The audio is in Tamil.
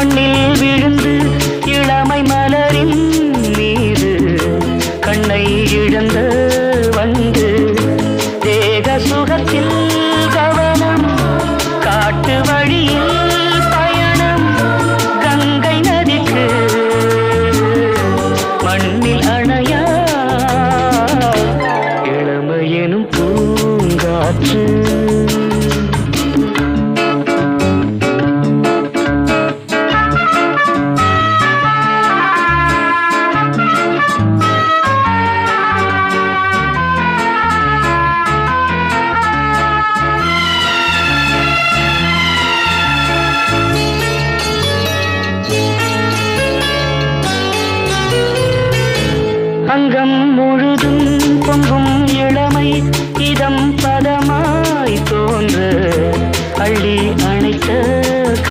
மண்ணில் விழுந்து இளமை மலரின் மீது கண்ணை இழந்த வந்து தேக சுகத்தில் கவனம் காட்டு வழியில் பயணம் கங்கை நதிக்கு மண்ணில் அணையா இளமையெனும் பூங்காற்று அங்கம் முழுதும் பொங்கும்